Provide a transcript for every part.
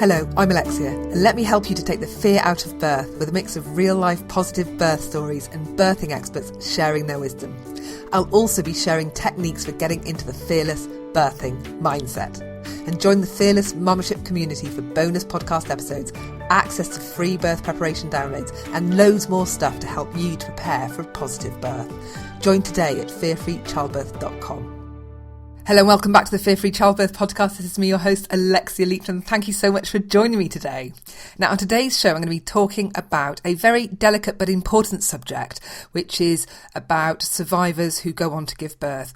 Hello, I'm Alexia, and let me help you to take the fear out of birth with a mix of real-life positive birth stories and birthing experts sharing their wisdom. I'll also be sharing techniques for getting into the fearless birthing mindset. And join the Fearless Momship community for bonus podcast episodes, access to free birth preparation downloads, and loads more stuff to help you to prepare for a positive birth. Join today at fearfreechildbirth.com. Hello and welcome back to the Fear Free Childbirth podcast. This is me, your host, Alexia Leachman. Thank you so much for joining me today. Now, on today's show, I'm going to be talking about a very delicate but important subject, which is about survivors who go on to give birth,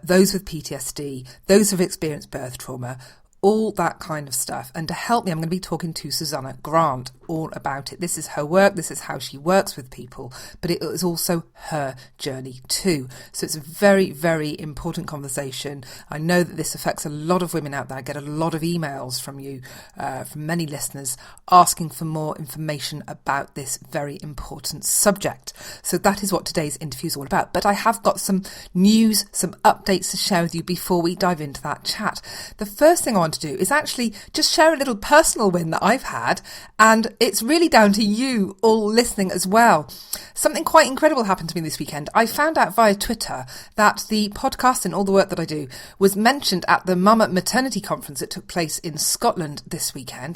those with PTSD, those who've experienced birth trauma, all that kind of stuff. And to help me, I'm going to be talking to Susanne Grant all about it. This is her work. This is how she works with people, but it is also her journey too. So it's a very, very important conversation. I know that this affects a lot of women out there. I get a lot of emails from you, from many listeners, asking for more information about this very important subject. So that is what today's interview is all about. But I have got some news, some updates to share with you before we dive into that chat. The first thing I want to do is actually just share a little personal win that I've had, and it's really down to you all listening as well. Something quite incredible happened to me this weekend. I found out via Twitter that the podcast and all the work that I do was mentioned at the Mama Maternity Conference that took place in Scotland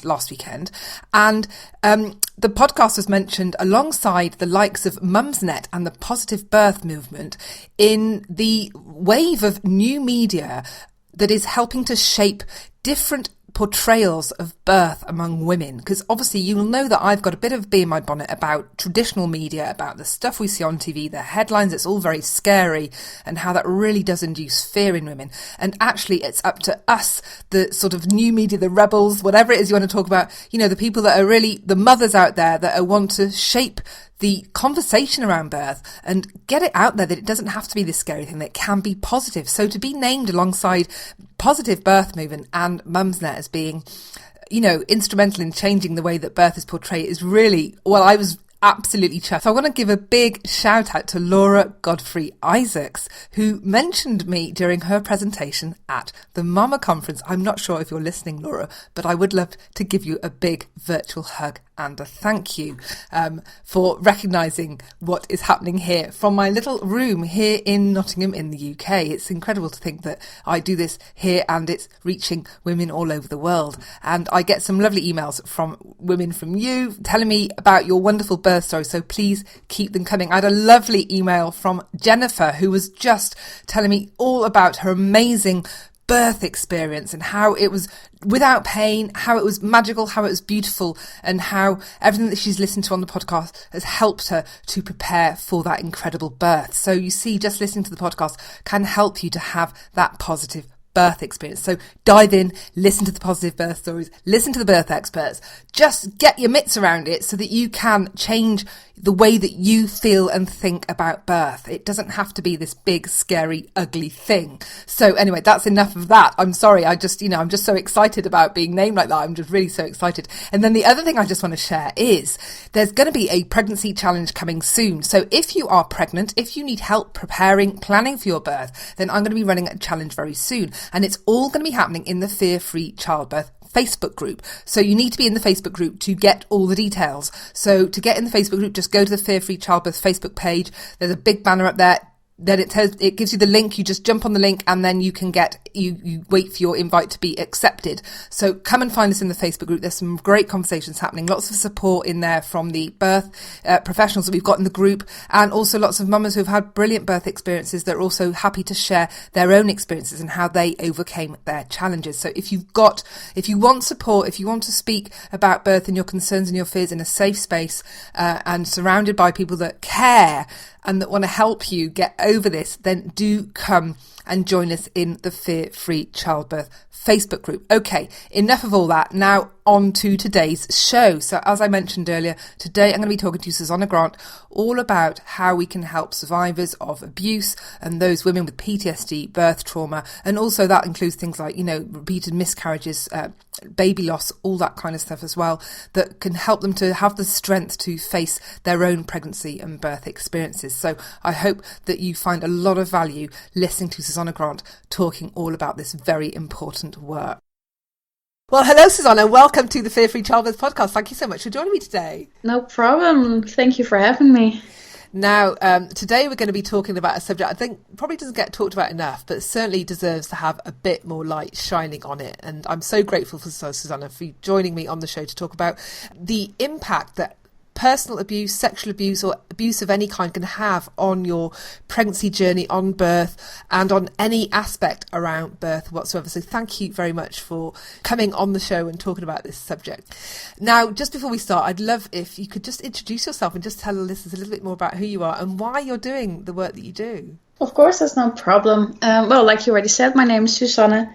last weekend, and the podcast was mentioned alongside the likes of Mumsnet and the Positive Birth movement in the wave of new media that is helping to shape different portrayals of birth among women. Because obviously you'll know that I've got a bit of bee in my bonnet about traditional media, about the stuff we see on TV, the headlines, it's all very scary, and how that really does induce fear in women. And actually it's up to us, the sort of new media, the rebels, whatever it is you want to talk about, you know, the people that are really the mothers out there that want to shape the conversation around birth and get it out there that it doesn't have to be this scary thing, that it can be positive. So to be named alongside Positive Birth Movement and Mumsnet as being, you know, instrumental in changing the way that birth is portrayed is really, well, I was absolutely chuffed. So I want to give a big shout out to Laura Godfrey Isaacs, who mentioned me during her presentation at the Mama Conference. I'm not sure if you're listening, Laura, but I would love to give you a big virtual hug and a thank you for recognising what is happening here from my little room here in Nottingham in the UK. It's incredible to think that I do this here and it's reaching women all over the world. And I get some lovely emails from women from you telling me about your wonderful birth story, so please keep them coming. I had a lovely email from Jennifer who was just telling me all about her amazing birth experience and how it was without pain, how it was magical, how it was beautiful, and how everything that she's listened to on the podcast has helped her to prepare for that incredible birth. So you see, just listening to the podcast can help you to have that positive birth experience. So dive in, listen to the positive birth stories, listen to the birth experts, just get your mitts around it so that you can change the way that you feel and think about birth. It doesn't have to be this big, scary, ugly thing. So anyway, that's enough of that. I'm sorry. I'm just so excited about being named like that. I'm just really so excited. And then the other thing I just want to share is there's going to be a pregnancy challenge coming soon. So if you are pregnant, if you need help planning for your birth, then I'm going to be running a challenge very soon. And it's all going to be happening in the Fear Free Childbirth Facebook group. So you need to be in the Facebook group to get all the details. So to get in the Facebook group, just go to the Fear Free Childbirth Facebook page. There's a big banner up there. Then it gives you the link. You just jump on the link and then you can you wait for your invite to be accepted. So come and find us in the Facebook group. There's some great conversations happening, lots of support in there from the birth professionals that we've got in the group, and also lots of mamas who've had brilliant birth experiences that are also happy to share their own experiences and how they overcame their challenges. So if you want support, if you want to speak about birth and your concerns and your fears in a safe space, and surrounded by people that care and that want to help you get over this, then do come and join us in the Fear Free Childbirth Facebook group. Okay, enough of all that. Now on to today's show. So as I mentioned earlier, today I'm going to be talking to Susanne Grant all about how we can help survivors of abuse and those women with PTSD, birth trauma, and also that includes things like, repeated miscarriages, baby loss, all that kind of stuff as well, that can help them to have the strength to face their own pregnancy and birth experiences. So I hope that you find a lot of value listening to Susanne Grant talking all about this very important work. Well, hello, Susanne, and welcome to the Fear Free Childbirth podcast. Thank you so much for joining me today. No problem. Thank you for having me. Now, today we're going to be talking about a subject I think probably doesn't get talked about enough, but certainly deserves to have a bit more light shining on it. And I'm so grateful for Susanne for joining me on the show to talk about the impact that personal abuse, sexual abuse, or abuse of any kind can have on your pregnancy journey, on birth, and on any aspect around birth whatsoever. So thank you very much for coming on the show and talking about this subject. Now, just before we start, I'd love if you could just introduce yourself and just tell the listeners a little bit more about who you are and why you're doing the work that you do. Of course, that's no problem. Well, like you already said, my name is Susanne.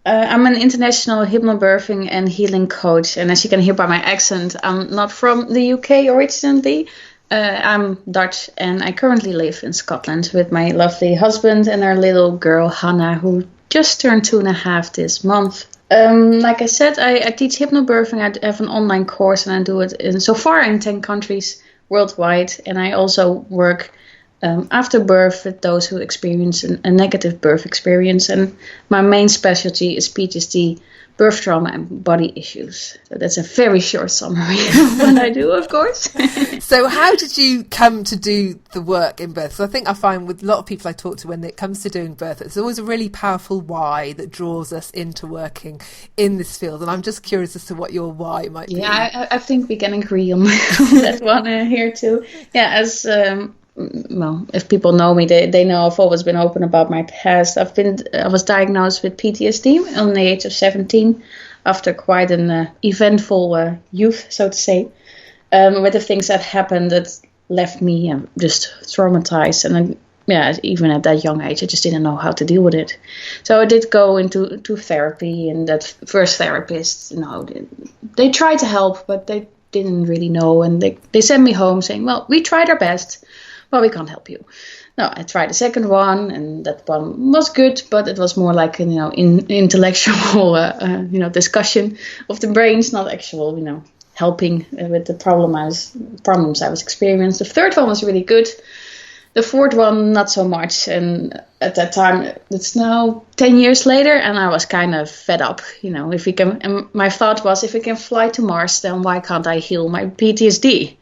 I'm an international hypnobirthing and healing coach, and as you can hear by my accent, I'm not from the UK originally. I'm Dutch, and I currently live in Scotland with my lovely husband and our little girl Hannah, who just turned 2.5 this month. Like I said, I teach hypnobirthing. I have an online course, and I do it so far in 10 countries worldwide, and I also work after birth with those who experience a negative birth experience, and my main specialty is PTSD, birth trauma, and body issues. So that's a very short summary of what I do, of course. So how did you come to do the work in birth? So I think I find with a lot of people I talk to when it comes to doing birth, it's always a really powerful why that draws us into working in this field, and I'm just curious as to what your why might be. Yeah, I think we can agree on that one here too. Yeah, as well, if people know me, they know I've always been open about my past. I was diagnosed with PTSD on the age of 17 after quite an eventful youth, so to say, with the things that happened that left me just traumatized. And even at that young age, I just didn't know how to deal with it. So I did go into therapy, and that first therapist, they tried to help, but they didn't really know, and they sent me home saying, well, we tried our best, well, we can't help you. No, I tried the second one, and that one was good, but it was more like intellectual discussion of the brains, not actual helping with the problems I was experiencing. The third one was really good. The fourth one, not so much. And at that time, it's now 10 years later, and I was kind of fed up. If we can, and my thought was, if we can fly to Mars, then why can't I heal my PTSD?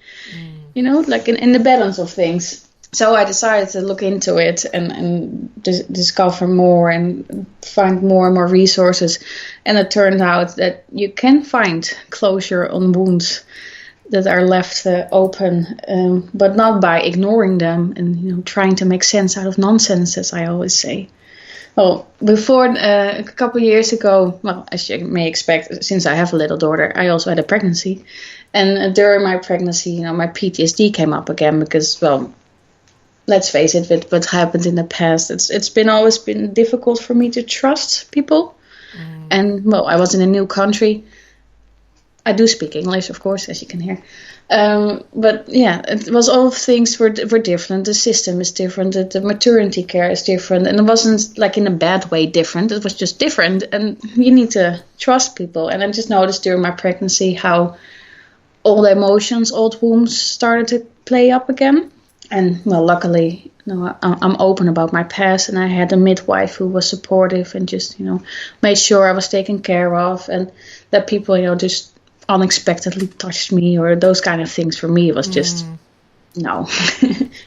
Like in the balance of things. So I decided to look into it and discover more and find more and more resources. And it turned out that you can find closure on wounds that are left open, but not by ignoring them and trying to make sense out of nonsense, as I always say. Well, before a couple of years ago, well, as you may expect, since I have a little daughter, I also had a pregnancy. And during my pregnancy, my PTSD came up again because, well, let's face it, with what happened in the past, it's always been difficult for me to trust people. And, well, I was in a new country. I do speak English, of course, as you can hear. But yeah, it was all things were different. The system is different. The maternity care is different. And it wasn't like in a bad way different. It was just different. And you need to trust people. And I just noticed during my pregnancy how all the emotions, old wounds started to play up again. And well, luckily, I'm open about my past. And I had a midwife who was supportive and just, made sure I was taken care of. And that people, just unexpectedly touched me or those kind of things. For me, it was just no.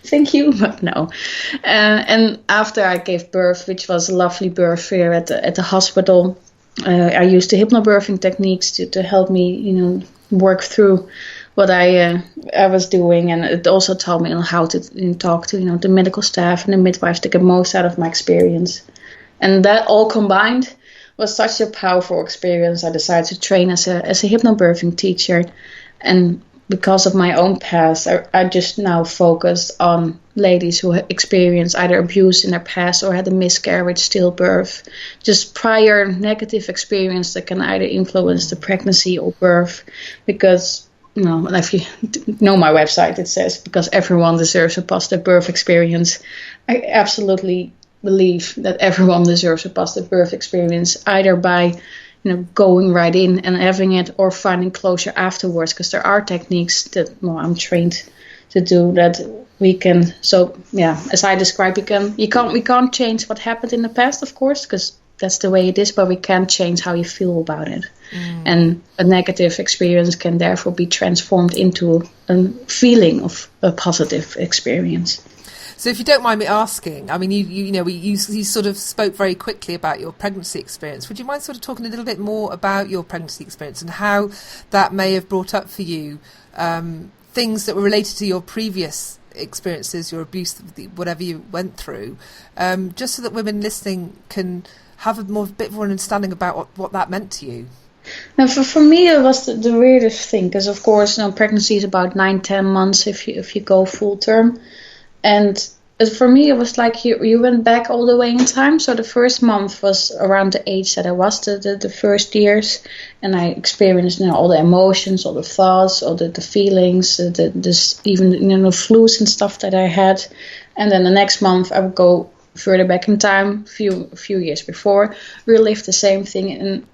Thank you, but no. And after I gave birth, which was a lovely birth here at the hospital, I used the hypnobirthing techniques to help me work through what I was doing, and it also taught me how to talk to the medical staff and the midwives to get most out of my experience. And that all combined was such a powerful experience. I decided to train as a hypnobirthing teacher, and because of my own past, I just now focused on ladies who experienced either abuse in their past or had a miscarriage, stillbirth, just prior negative experience that can either influence the pregnancy or birth. Because if you know my website, it says, because everyone deserves a positive birth experience. I absolutely believe that everyone deserves a positive birth experience, either by going right in and having it, or finding closure afterwards, because there are techniques that I'm trained to do that we can. So yeah, as I described, we can't change what happened in the past, of course, because that's the way it is, but we can't change how you feel about it. And a negative experience can therefore be transformed into a feeling of a positive experience. So if you don't mind me asking, I mean, you sort of spoke very quickly about your pregnancy experience. Would you mind sort of talking a little bit more about your pregnancy experience and how that may have brought up for you things that were related to your previous experiences, your abuse, whatever you went through, just so that women listening can have a bit more understanding about what that meant to you? Now, for me, it was the weirdest thing, because of course, pregnancy is about 9-10 months if you go full term, and for me, it was like you went back all the way in time. So the first month was around the age that I was, the first years, and I experienced all the emotions, all the thoughts, all the feelings, even the flus and stuff that I had, and then the next month I would go further back in time, a few years before, relive the same thing, and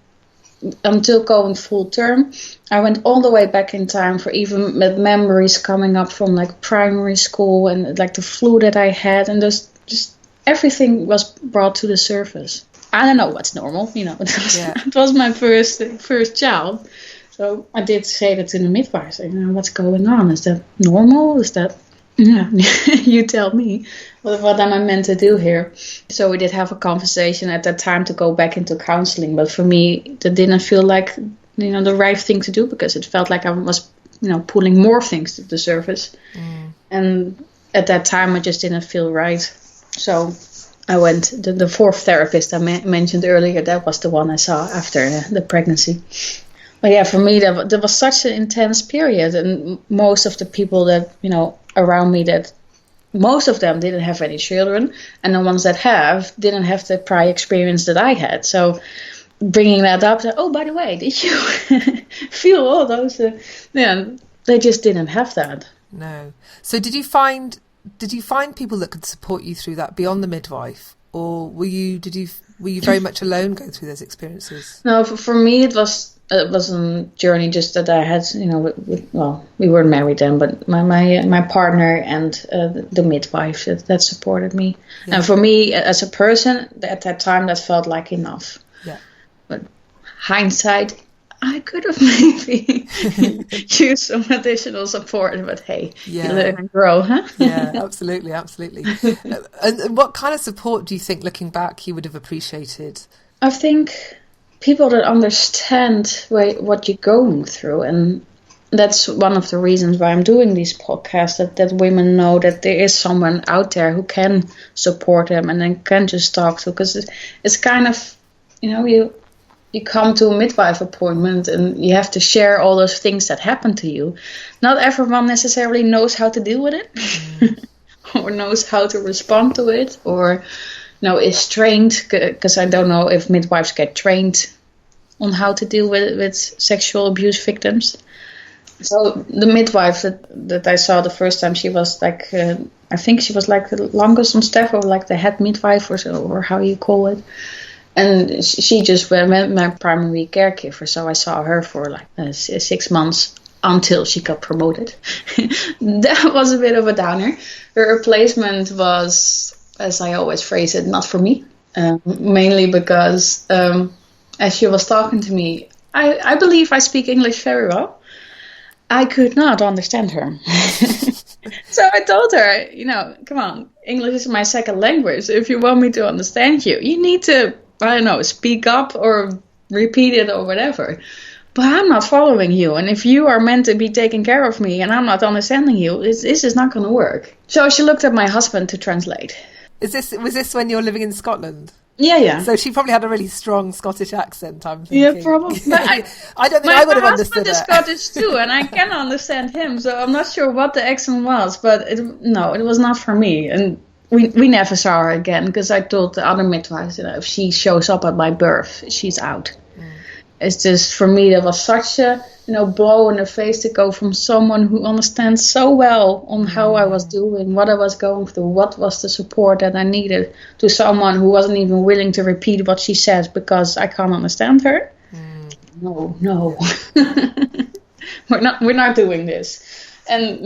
until going full term, I went all the way back in time for even with memories coming up from like primary school and like the flu that I had, and just everything was brought to the surface. I don't know what's normal, it was my first child, so I did say that to the midwife. What's going on? Is that normal? Is that you tell me. What am I meant to do here? So we did have a conversation at that time to go back into counseling, but for me that didn't feel like the right thing to do, because it felt like I was pulling more things to the surface, and at that time I just didn't feel right. So I went the fourth therapist I mentioned earlier. That was the one I saw after the pregnancy. But yeah, for me that was such an intense period, and most of the people that around me, that most of them didn't have any children, and the ones that didn't have the prior experience that I had. So bringing that up, oh, by the way, did you feel all those? They just didn't have that. No. So did you find people that could support you through that beyond the midwife, or were you very much alone going through those experiences? No, for me it was a journey just that I had, we weren't married then, but my partner and the midwife that supported me. Yeah. And for me as a person at that time, that felt like enough. Yeah. But hindsight, I could have maybe used some additional support, but hey, you learn and grow, huh? Yeah, absolutely. And what kind of support do you think, looking back, you would have appreciated? I think people that understand what you're going through, and that's one of the reasons why I'm doing these podcasts, that women know that there is someone out there who can support them and then can just talk to, because it's kind of, you come to a midwife appointment and you have to share all those things that happen to you. Not everyone necessarily knows how to deal with it or knows how to respond to it, or is trained, because I don't know if midwives get trained on how to deal with sexual abuse victims. So the midwife that I saw the first time, she was like, I think she was like the longest on staff, or like the head midwife, or how you call it. And she just went my primary caregiver. So I saw her for like 6 months until she got promoted. That was a bit of a downer. Her replacement was, as I always phrase it, not for me. Mainly because as she was talking to me, I believe I speak English very well. I could not understand her. So I told her, come on, English is my second language. If you want me to understand you, you need to, speak up or repeat it or whatever. But I'm not following you. And if you are meant to be taking care of me and I'm not understanding you, this is not going to work. So she looked at my husband to translate. Was this when you were living in Scotland? Yeah. So she probably had a really strong Scottish accent, I'm thinking. Yeah, probably. But I don't think I would have understood it. My husband is Scottish too, and I can understand him, so I'm not sure what the accent was, but it was not for me. And we never saw her again, because I told the other midwives, if she shows up at my birth, she's out. It's just, for me, that was such a blow in the face to go from someone who understands so well on how I was doing, what I was going through, what was the support that I needed, to someone who wasn't even willing to repeat what she says because I can't understand her. No. We're not doing this. And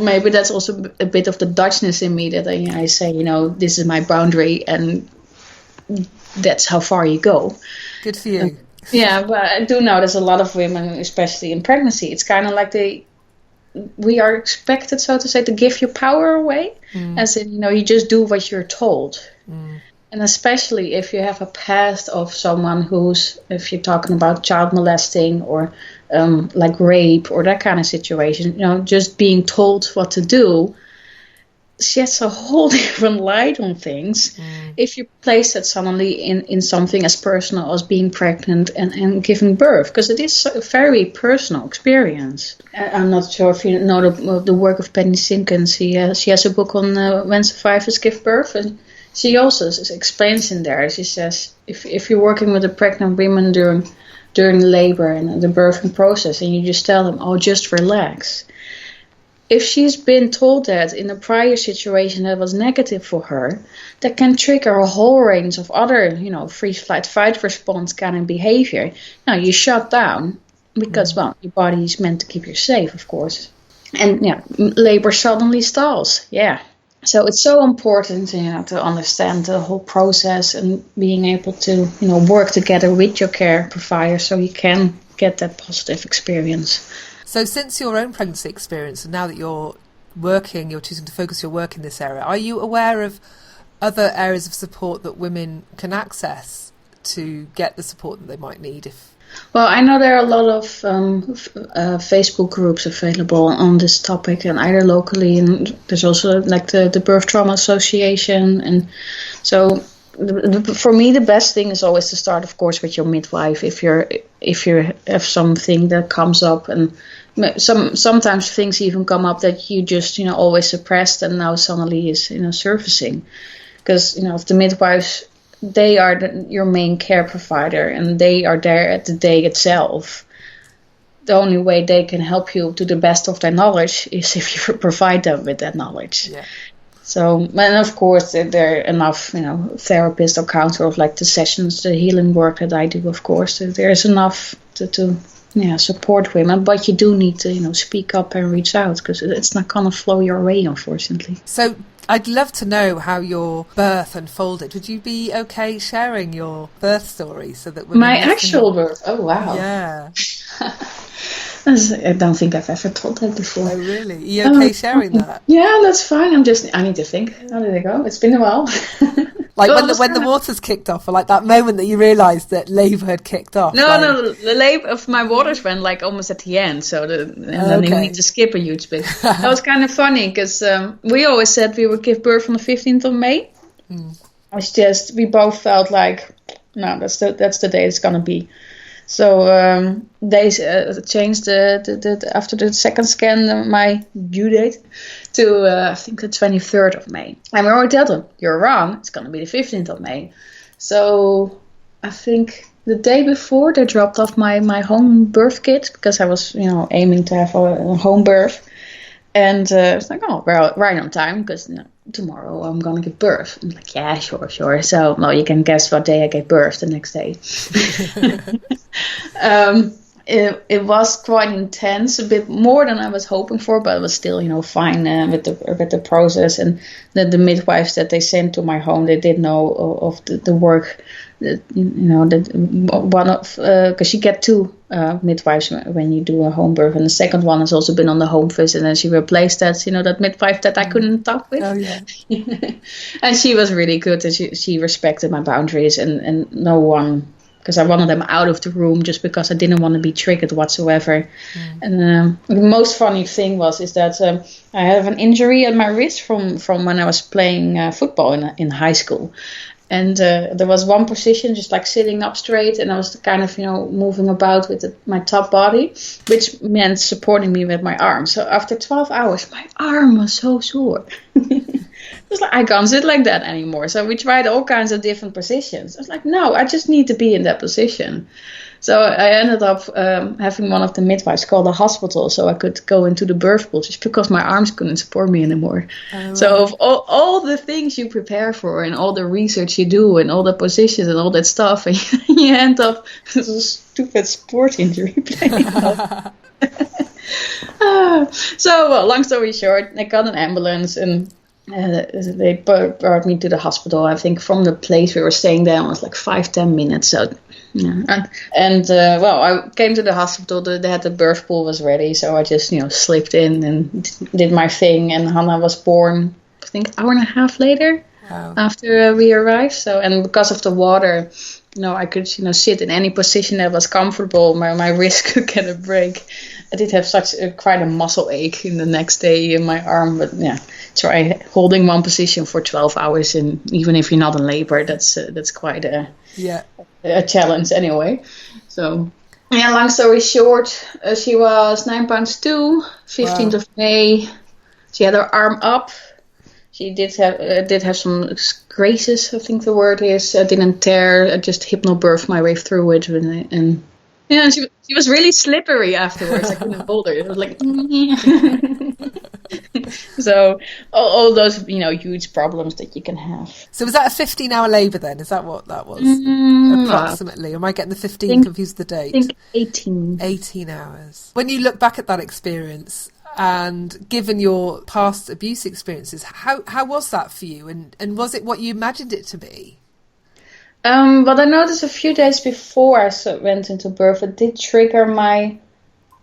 maybe that's also a bit of the Dutchness in me, that I say, this is my boundary, and that's how far you go. Good for you. Yeah, but I do notice a lot of women, especially in pregnancy, it's kind of like we are expected, so to say, to give your power away. As in, you just do what you're told. And especially if you have a past of someone if you're talking about child molesting or like rape or that kind of situation, just being told what to do sheds a whole different light on things if you place that suddenly in something as personal as being pregnant and giving birth, because it is a very personal experience. I'm not sure if you know the work of Penny Sinkins. She has a book on when survivors give birth, and she also explains in there, she says, if you're working with a pregnant woman during labor and the birthing process, and you just tell them, oh, just relax. If she's been told that in a prior situation that was negative for her, that can trigger a whole range of other, freeze, flight, fight response kind of behavior. Now you shut down because, your body is meant to keep you safe, of course. And labor suddenly stalls. Yeah. So it's so important, to understand the whole process and being able to, work together with your care provider so you can get that positive experience. So since your own pregnancy experience, and now that you're choosing to focus your work in this area, are you aware of other areas of support that women can access to get the support that they might need? Well, I know there are a lot of Facebook groups available on this topic, and either locally, and there's also like the Birth Trauma Association. And so for me, the best thing is always to start, of course, with your midwife if you have something that comes up. And sometimes things even come up that you just always suppressed, and now suddenly is surfacing, because if the midwives, they are your main care provider, and they are there at the day itself. The only way they can help you to the best of their knowledge is if you provide them with that knowledge. Yeah. So, and of course, there are enough, therapists or counselors, like the sessions, the healing work that I do, of course. There's enough to support women, but you do need to, speak up and reach out, because it's not going to flow your way, unfortunately. So I'd love to know how your birth unfolded. Would you be okay sharing your birth story so that women... My actual birth? Oh, wow. Yeah. I don't think I've ever told that before. Oh, really? Are you okay sharing that? Yeah, that's fine. I need to think. How did it go? It's been a while. Like when the waters kicked off, or like that moment that you realised that labour had kicked off? No, the labour of my waters went like almost at the end, then you need to skip a huge bit. That was kind of funny, because we always said we would give birth on the 15th of May. It's just, we both felt like, no, that's the day it's going to be. So they changed after the second scan my due date to I think the 23rd of May. And we already told them, you're wrong, it's going to be the 15th of May. So I think the day before they dropped off my home birth kit, because I was aiming to have a home birth. And it's like, oh, well, right on time, because tomorrow I'm going to give birth. I'm like, yeah, sure. So, well, you can guess what day I gave birth the next day. It was quite intense, a bit more than I was hoping for, but it was still, fine with the process. And the midwives that they sent to my home, they did know of the work. Because you get two midwives when you do a home birth, and the second one has also been on the home visit, and she replaced that midwife that I couldn't talk with. Oh yeah. And she was really good, and she respected my boundaries, and no one, because I wanted them out of the room just because I didn't want to be triggered whatsoever. And the most funny thing is that I have an injury at my wrist from when I was playing football in high school. And there was one position just like sitting up straight, and I was kind of, moving about with my top body, which meant supporting me with my arm. So after 12 hours, my arm was so sore. It was like, I can't sit like that anymore. So we tried all kinds of different positions. I was like, no, I just need to be in that position. So I ended up having one of the midwives call the hospital so I could go into the birth pool, just because my arms couldn't support me anymore. Oh, so of all the things you prepare for and all the research you do and all the positions and all that stuff, and you end up with a stupid sport injury playing. So, well, long story short, I got an ambulance, and they brought me to the hospital. I think from the place we were staying there, it was like 5-10 minutes. So, yeah. Well, I came to the hospital. They had the birth pool was ready, so I just slipped in and did my thing. And Hannah was born, I think, an hour and a half later. Wow. After we arrived. So, and because of the water, I could sit in any position that was comfortable. My wrist could get a break. I did have quite a muscle ache in the next day in my arm, but yeah, try holding one position for 12 hours, and even if you're not in labor, that's quite a challenge anyway. So, yeah, long story short, she was 9 pounds 2, 15th of May. She had her arm up. She did have some graces, I think the word is. I didn't tear. I just hypnobirthed my way through it, and yeah, she was really slippery afterwards. I couldn't hold her. It was like, so all those huge problems that you can have. So was that a 15-hour labour then? Is that what that was? Approximately. Am I getting the 15 confused the date? I think 18. 18 hours. When you look back at that experience, and given your past abuse experiences, how was that for you? And was it what you imagined it to be? But I noticed a few days before I went into birth, it did trigger my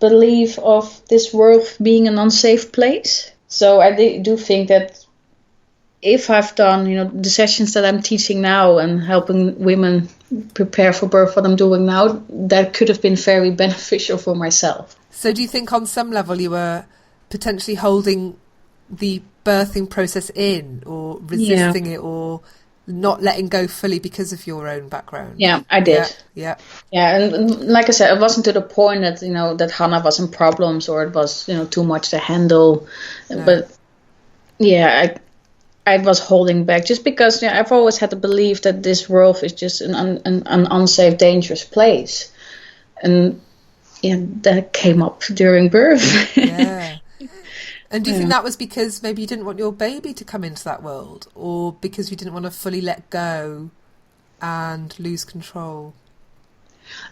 belief of this world being an unsafe place. So I do think that if I've done, the sessions that I'm teaching now and helping women prepare for birth, what I'm doing now, that could have been very beneficial for myself. So do you think on some level you were potentially holding the birthing process in, or resisting it, or not letting go fully because of your own background? Yeah, I did. Yeah. And like I said, it wasn't to the point that, that Hannah was in problems or it was, too much to handle. No. But yeah, I was holding back just because I've always had the belief that this world is just an unsafe, dangerous place. And yeah, that came up during birth. Yeah. And do you think that was because maybe you didn't want your baby to come into that world, or because you didn't want to fully let go and lose control?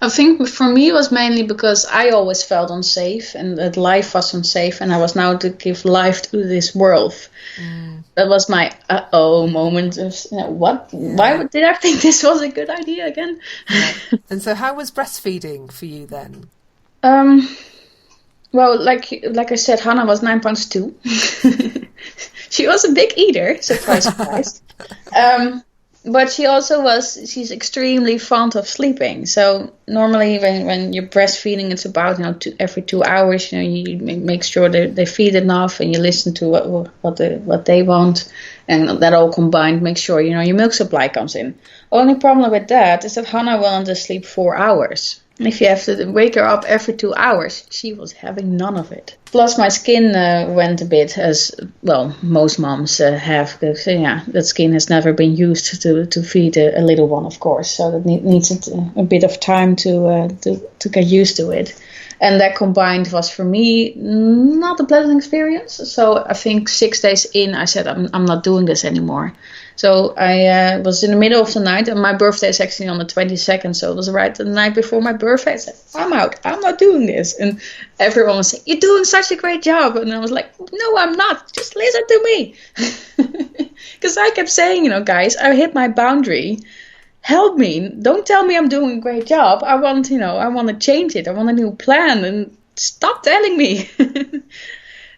I think for me it was mainly because I always felt unsafe and that life was unsafe, and I was now to give life to this world. That was my moment of what? Yeah. Why did I think this was a good idea again? Yeah. And so how was breastfeeding for you then? Well, like I said, Hannah was 9 pounds 2. She was a big eater, surprise. But she's extremely fond of sleeping. So normally when you're breastfeeding, it's about, every 2 hours, you make sure they feed enough and you listen to what they want. And that all combined, make sure, your milk supply comes in. Only problem with that is that Hannah wanted to sleep 4 hours. If you have to wake her up every 2 hours, she was having none of it. Plus my skin went a bit, as well, most moms have. That skin has never been used to feed a little one, of course. So that needs a bit of time to get used to it. And that combined was for me not a pleasant experience. So I think 6 days in, I said, I'm not doing this anymore. So I was in the middle of the night, and my birthday is actually on the 22nd. So it was right the night before my birthday. I said, I'm out. I'm not doing this. And everyone was saying, you're doing such a great job. And I was like, no, I'm not. Just listen to me. Because I kept saying, guys, I hit my boundary. Help me. Don't tell me I'm doing a great job. I want to change it. I want a new plan. And stop telling me.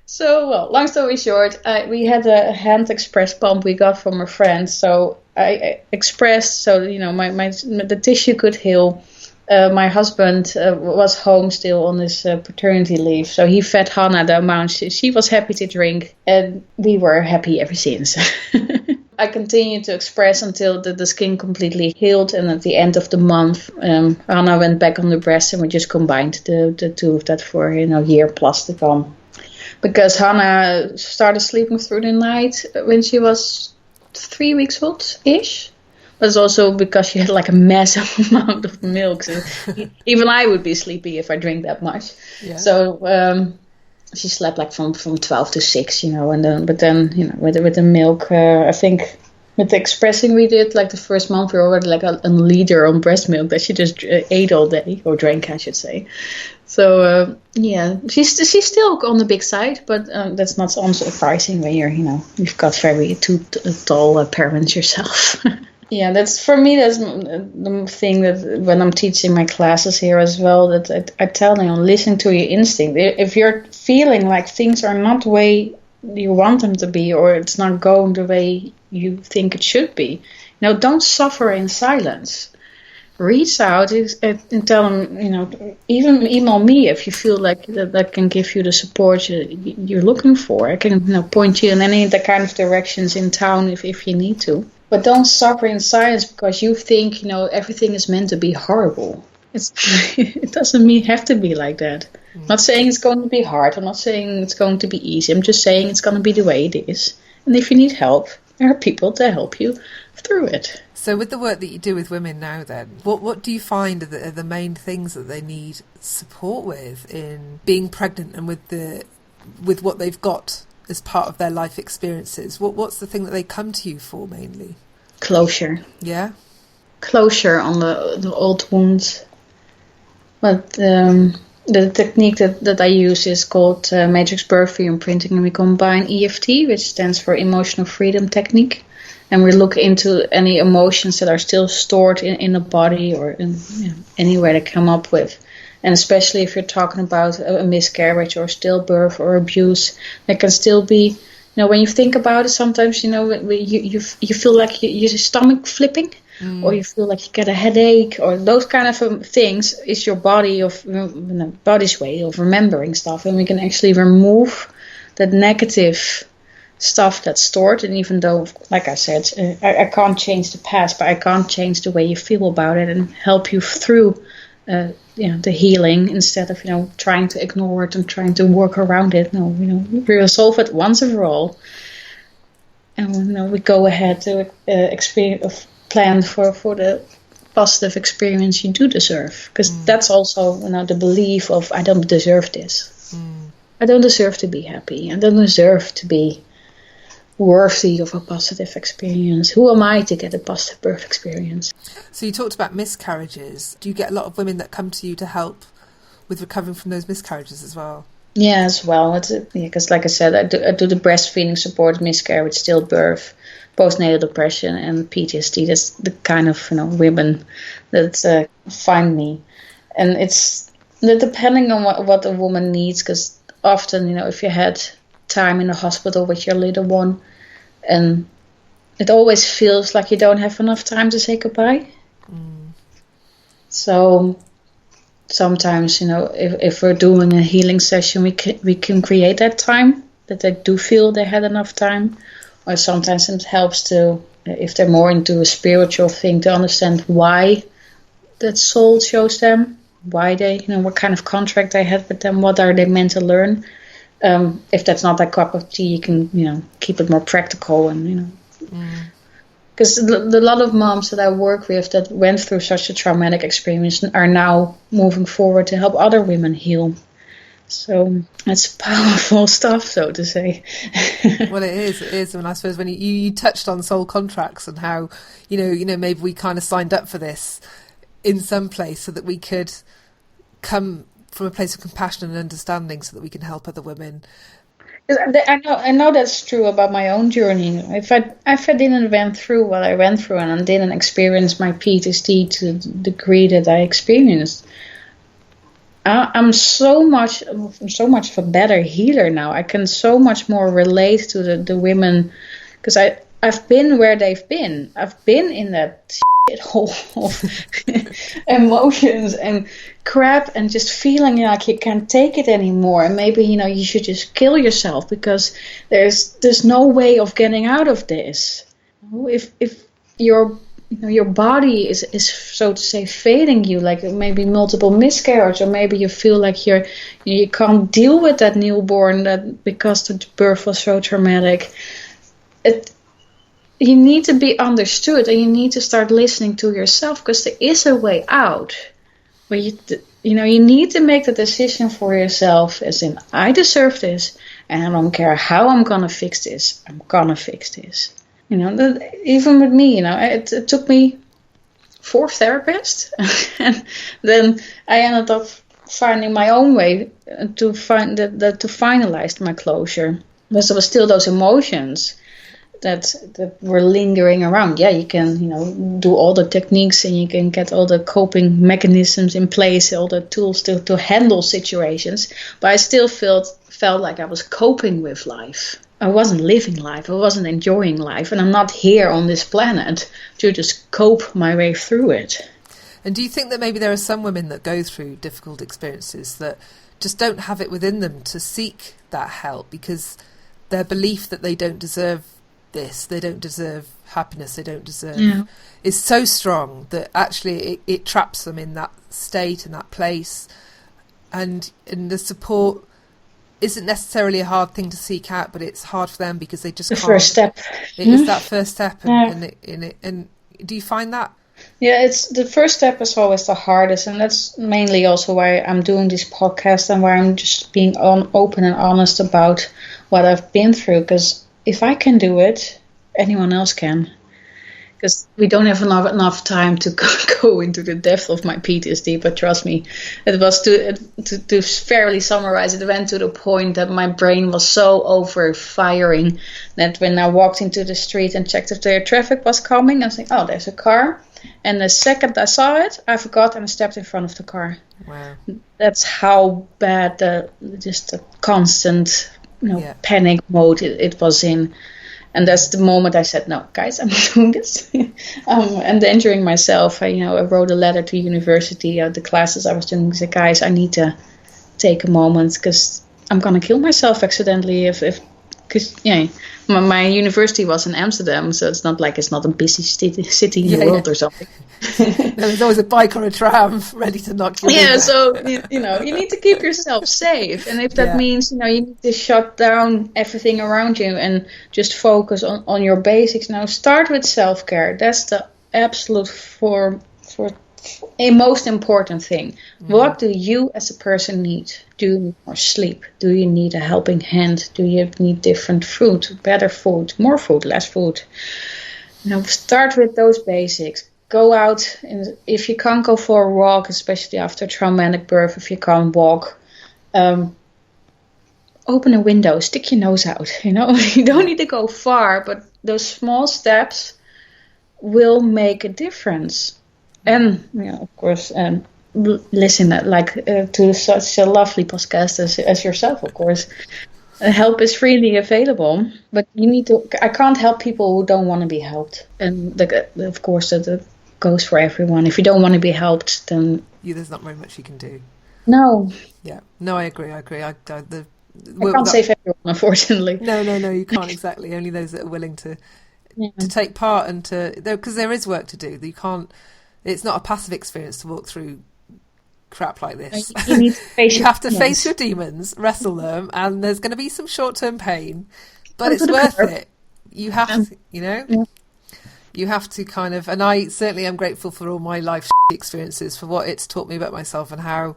So, well, long story short, we had a hand express pump we got from a friend. So I expressed, so, the tissue could heal. My husband was home still on his paternity leave. So he fed Hannah the amount she was happy to drink. And we were happy ever since. I continued to express until the skin completely healed. And at the end of the month, Hannah went back on the breast, and we just combined the two of that for, a year plus to come. Because Hannah started sleeping through the night when she was 3 weeks old-ish. But it's also because she had like a massive amount of milk. So even I would be sleepy if I drink that much. Yeah. So she slept like from 12 to 6, and then with the milk, I think with the expressing we did, like the first month, we were already like a leader on breast milk that she just ate all day, or drank, I should say. So she's still on the big side, but that's not unsurprising when you've got very two tall parents yourself. Yeah, that's for me. That's the thing that when I'm teaching my classes here as well, that I tell them, listen to your instinct. If you're feeling like things are not the way you want them to be, or it's not going the way you think it should be, don't suffer in silence. Reach out and tell them, even email me if you feel like that can give you the support you're looking for. I can point you in any of the kind of directions in town if you need to. But don't suffer in silence because you think, everything is meant to be horrible. It doesn't have to be like that. I'm not saying it's going to be hard. I'm not saying it's going to be easy. I'm just saying it's going to be the way it is. And if you need help, there are people to help you through it. So with the work that you do with women now then, what do you find are the main things that they need support with in being pregnant and with what they've got as part of their life experiences? What's the thing that they come to you for mainly? Closure. Yeah? Closure on the old wounds. But the technique that I use is called matrix birth imprinting, and we combine EFT, which stands for Emotional Freedom Technique. And we look into any emotions that are still stored in the body or in anywhere they come up with. And especially if you're talking about a miscarriage or stillbirth or abuse, there can still be, when you think about it, sometimes, you feel like your stomach flipping, or you feel like you get a headache, or those kind of things is your body's way of remembering stuff. And we can actually remove that negative stuff that's stored. And even though, like I said, I can't change the past, but I can't change the way you feel about it and help you through the healing instead of trying to ignore it and trying to work around it. No, we resolve it once and for all, and we go ahead to plan for the positive experience you do deserve, because that's also the belief of I don't deserve this. I don't deserve to be happy. I don't deserve to be worthy of a positive experience. Who am I to get a positive birth experience? So you talked about miscarriages. Do you get a lot of women that come to you to help with recovering from those miscarriages as well? Yeah, as well. Because like I said, I do the breastfeeding support, miscarriage, stillbirth, postnatal depression, and PTSD. That's the kind of women that find me, and it's depending on what a woman needs. Because often, if you had time in the hospital with your little one, and it always feels like you don't have enough time to say goodbye. So sometimes, if we're doing a healing session, we can create that time that they do feel they had enough time. Or sometimes it helps to, if they're more into a spiritual thing, to understand why that soul chose them, why they, what kind of contract they had with them, what are they meant to learn. If that's not that cup of tea, you can, keep it more practical and, because a lot of moms that I work with that went through such a traumatic experience are now moving forward to help other women heal. So it's powerful stuff, so to say. Well, it is. And I suppose when you touched on soul contracts and how, maybe we kind of signed up for this in some place so that we could come from a place of compassion and understanding so that we can help other women. I know that's true about my own journey. If I didn't went through what I went through and I didn't experience my PTSD to the degree that I experienced, I'm so much of a better healer now. I can so much more relate to the women, because I've been where they've been. I've been in that hole of emotions and crap and just feeling like you can't take it anymore, and maybe you should just kill yourself because there's no way of getting out of this. If your body is so to say failing you, like maybe multiple miscarriage, or maybe you feel like you can't deal with that newborn that because the birth was so traumatic. You need to be understood, and you need to start listening to yourself, because there is a way out. But you need to make the decision for yourself, as in, I deserve this, and I don't care how I'm gonna fix this. I'm gonna fix this. Even with me, it took me 4 therapists, and then I ended up finding my own way to find to finalize my closure. Because there was still those emotions that were lingering around. Yeah, you can, do all the techniques and you can get all the coping mechanisms in place, all the tools to handle situations. But I still felt like I was coping with life. I wasn't living life. I wasn't enjoying life. And I'm not here on this planet to just cope my way through it. And do you think that maybe there are some women that go through difficult experiences that just don't have it within them to seek that help because their belief that they don't deserve this, they don't deserve happiness, they don't deserve, is so strong that actually it traps them in that state, in that place, and the support isn't necessarily a hard thing to seek out, but it's hard for them because they just can't. First step. It is that first step, and do you find that? Yeah, it's the first step is always the hardest, and that's mainly also why I'm doing this podcast and why I'm just being open and honest about what I've been through. Because if I can do it, anyone else can. Because we don't have enough time to go into the depth of my PTSD, but trust me, it was to fairly summarize. It went to the point that my brain was so over firing that when I walked into the street and checked if there traffic was coming, I was like, oh, there's a car. And the second I saw it, I forgot and I stepped in front of the car. Wow. That's how bad the constant panic mode it was in. And that's the moment I said, no, guys, I'm not doing this. I'm endangering myself. I wrote a letter to university, the classes I was doing. I said, guys, I need to take a moment because I'm going to kill myself accidentally because my university was in Amsterdam, so it's not like it's not a busy city in the world or something. There's always a bike or a tram ready to knock you over. Yeah, so you need to keep yourself safe, and if that means you need to shut down everything around you and just focus on your basics. Now start with self-care. That's the absolute for a most important thing. Mm-hmm. What do you as a person need? Do you need more sleep? Do you need a helping hand? Do you need different food, better food, more food, less food? Start with those basics. Go out, and if you can't go for a walk, especially after traumatic birth, if you can't walk, open a window, stick your nose out. You don't need to go far, but those small steps will make a difference. And of course, listen to such a lovely podcast as yourself. Of course, help is freely available, but you need to. I can't help people who don't want to be helped, and of course that goes for everyone. If you don't want to be helped, then there's not very much you can do. No. Yeah. No, I agree. I can't save everyone, unfortunately. No, you can't exactly. Only those that are willing to take part and because there is work to do. You can't. It's not a passive experience to walk through crap like this. You need to face you have to face your demons, wrestle them, and there's going to be some short-term pain, but it's worth it. You have to, you have to kind of, and I certainly am grateful for all my life experiences, for what it's taught me about myself and how,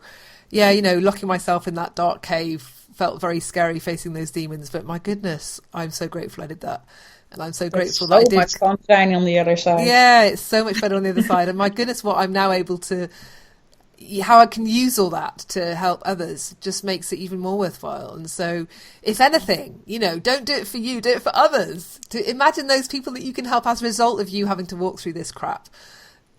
locking myself in that dark cave felt very scary, facing those demons, but my goodness, I'm so grateful I did that. And I'm so grateful that I did. So much sunshine on the other side. Yeah, it's so much better on the other side. And my goodness, what I'm now able to, how I can use all that to help others just makes it even more worthwhile. And so, if anything, don't do it for you, do it for others. To imagine those people that you can help as a result of you having to walk through this crap.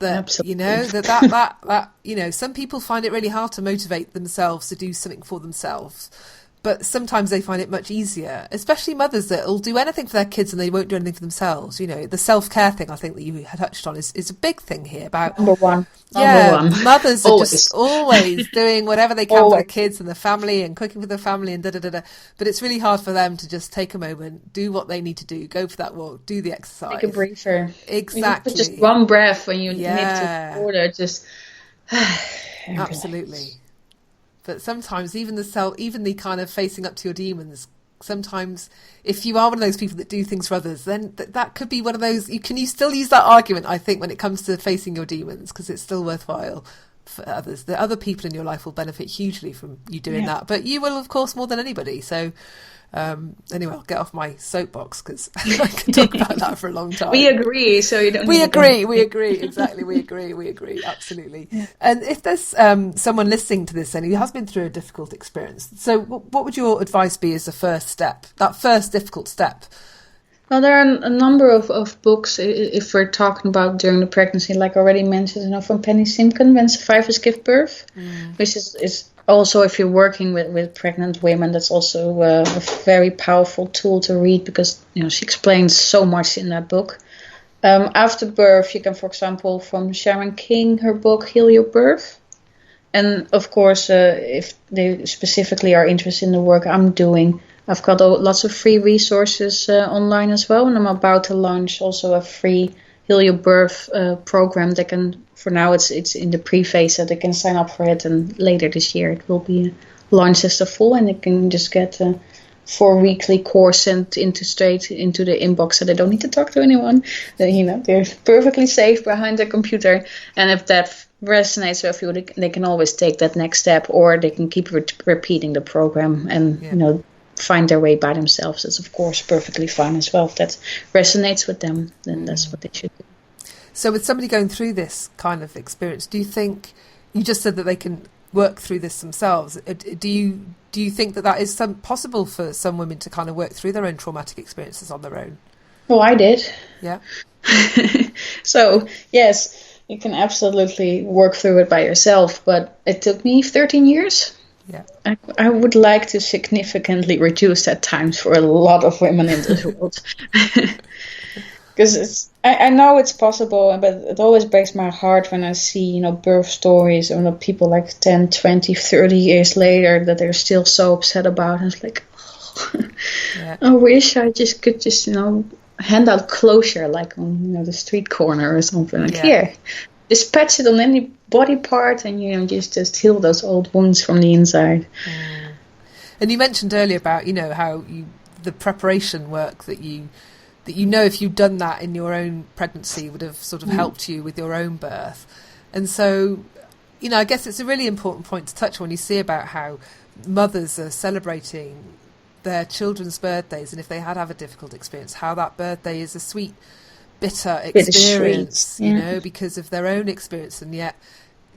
That, absolutely. that some people find it really hard to motivate themselves to do something for themselves. But sometimes they find it much easier, especially mothers that will do anything for their kids and they won't do anything for themselves. The self-care thing I think that you touched on is a big thing here about number one. Mothers are just always doing whatever they can for their kids and the family and cooking for the family and da-da-da-da. But it's really hard for them to just take a moment, do what they need to do, go for that walk, do the exercise. Take a breather. Exactly. Just one breath when you need to order, just... Absolutely. But sometimes even the kind of facing up to your demons, sometimes if you are one of those people that do things for others, then that could be one of those, you still use that argument, I think, when it comes to facing your demons, because it's still worthwhile for others. The other people in your life will benefit hugely from you doing that, but you will, of course, more than anybody. So anyway, I'll get off my soapbox because I can talk about that for a long time. We agree, so you don't. We agree. Exactly, we agree. Absolutely. Yeah. And if there's someone listening to this and who has been through a difficult experience, so what would your advice be as the first step? That first difficult step. Well, there are a number of books, if we're talking about during the pregnancy, like I already mentioned, from Penny Simkin, When Survivors Give Birth, which is also, if you're working with pregnant women, that's also a very powerful tool to read because, she explains so much in that book. After birth, you can, for example, from Sharon King, her book, Heal Your Birth. And of course, if they specifically are interested in the work I'm doing, I've got lots of free resources online as well, and I'm about to launch also a free Heal Your Birth program. They can, for now, it's in the pre-phase, so they can sign up for it, and later this year it will be launched as the full, and they can just get a 4-weekly course sent straight into the inbox, so they don't need to talk to anyone. They're perfectly safe behind their computer, and if that resonates with you, they can always take that next step, or they can keep repeating the program and find their way by themselves. That's of course perfectly fine as well. If that resonates with them, then that's what they should do. So with somebody going through this kind of experience, do you think, you just said that they can work through this themselves, do you think that is possible for some women to kind of work through their own traumatic experiences on their own? Well, I did. Yeah. So yes, you can absolutely work through it by yourself, but it took me 13 years. Yeah, I would like to significantly reduce that times for a lot of women in this world. Because I know it's possible, but it always breaks my heart when I see, birth stories or people like 10, 20, 30 years later that they're still so upset about. And it's like, I wish I could hand out closure, like on, the street corner or something. Like, here, just patch it on any body part and, just heal those old wounds from the inside. And you mentioned earlier about, how the preparation work that if you'd done that in your own pregnancy would have sort of helped you with your own birth. And so, I guess it's a really important point to touch on when you see about how mothers are celebrating their children's birthdays, and if they have a difficult experience, how that birthday is a sweet, bitter experience, because of their own experience, and yet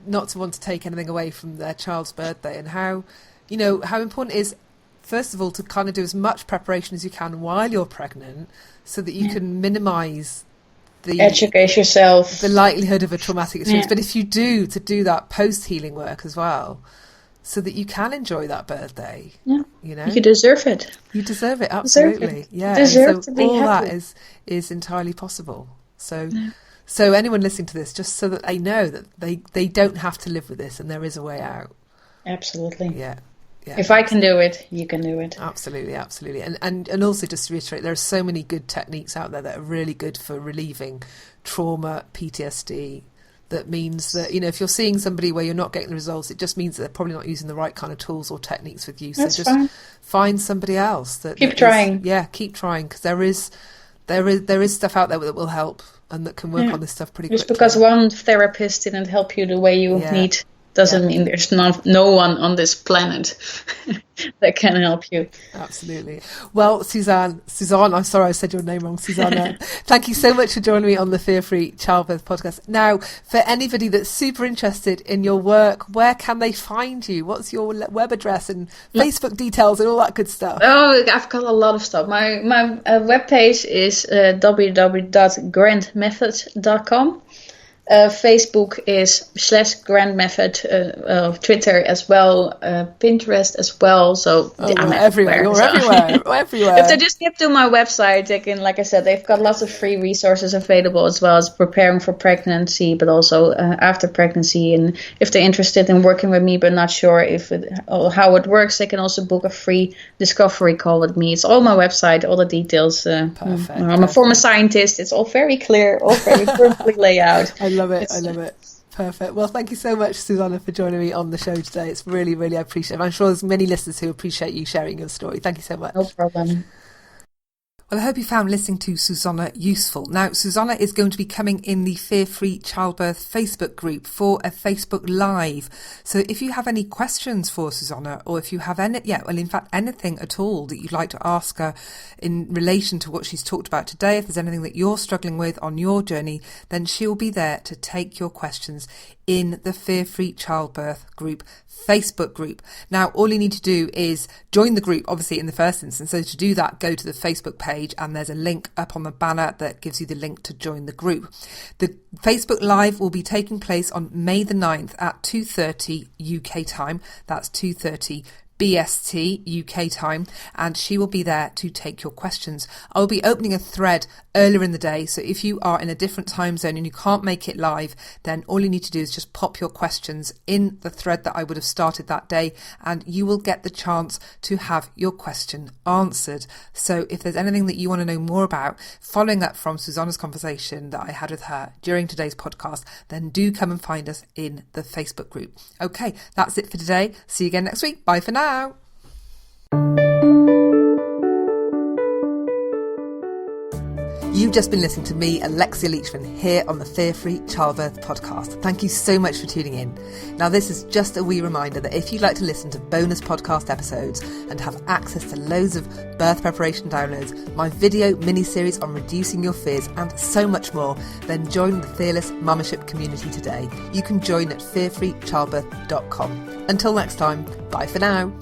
not to want to take anything away from their child's birthday, and how important it is, first of all, to kind of do as much preparation as you can while you're pregnant, so that you can minimise educate yourself, the likelihood of a traumatic experience. But if you do that post-healing work as well, so that you can enjoy that birthday. You deserve it. You deserve it, absolutely. You deserve to be all happy. That is entirely possible. So anyone listening to this, just so that they know that they don't have to live with this, and there is a way out. Absolutely. Yeah. If I can do it, you can do it. Absolutely. And also, just to reiterate, there are so many good techniques out there that are really good for relieving trauma, PTSD. That means that, if you're seeing somebody where you're not getting the results, it just means that they're probably not using the right kind of tools or techniques with you. So That's just fine. Find somebody else. Keep trying. Keep trying, because there is stuff out there that will help and that can work on this stuff pretty quickly. Just because one therapist didn't help you the way you need doesn't mean there's no one on this planet that can help you. Absolutely. Well, Susanne, I'm sorry I said your name wrong, Susanne. Thank you so much for joining me on the Fear Free Childbirth podcast. Now, for anybody that's super interested in your work, where can they find you? What's your web address and Facebook details and all that good stuff? Oh, I've got a lot of stuff. My webpage is www.grantmethod.com. Facebook is /grandmethod, Twitter as well, Pinterest as well. So I'm everywhere. You're everywhere. If they just get to my website, they can, like I said, they've got lots of free resources available, as well as preparing for pregnancy, but also after pregnancy. And if they're interested in working with me but not sure how it works, they can also book a free discovery call with me. It's all my website, all the details. Perfect. I'm a former scientist. It's all very clear, all very perfectly laid out. I love it. Perfect. Well, thank you so much, Susanne, for joining me on the show today. It's really, really appreciated. I'm sure there's many listeners who appreciate you sharing your story. Thank you so much. No problem. Well, I hope you found listening to Susanne useful. Now, Susanne is going to be coming in the Fear-Free Childbirth Facebook group for a Facebook Live. So if you have any questions for Susanne, or if you have anything at all that you'd like to ask her in relation to what she's talked about today, if there's anything that you're struggling with on your journey, then she'll be there to take your questions in the Fear-Free Childbirth group Facebook group. Now, all you need to do is join the group, obviously, in the first instance. So to do that, go to the Facebook page and there's a link up on the banner that gives you the link to join the group. The Facebook Live will be taking place on May the 9th at 2:30 UK time. That's 2:30 BST UK time, and she will be there to take your questions. I'll be opening a thread earlier in the day, so if you are in a different time zone and you can't make it live, then all you need to do is just pop your questions in the thread that I would have started that day, and you will get the chance to have your question answered. So if there's anything that you want to know more about, following up from Susanne's conversation that I had with her during today's podcast, then do come and find us in the Facebook group. Okay, that's it for today. See you again next week. Bye for now. You've just been listening to me, Alexia Leachman, here on the Fear-Free Childbirth podcast. Thank you so much for tuning in. Now, this is just a wee reminder that if you'd like to listen to bonus podcast episodes and have access to loads of birth preparation downloads, my video mini-series on reducing your fears and so much more, then join the Fearless Mumship community today. You can join at fearfreechildbirth.com. Until next time, bye for now.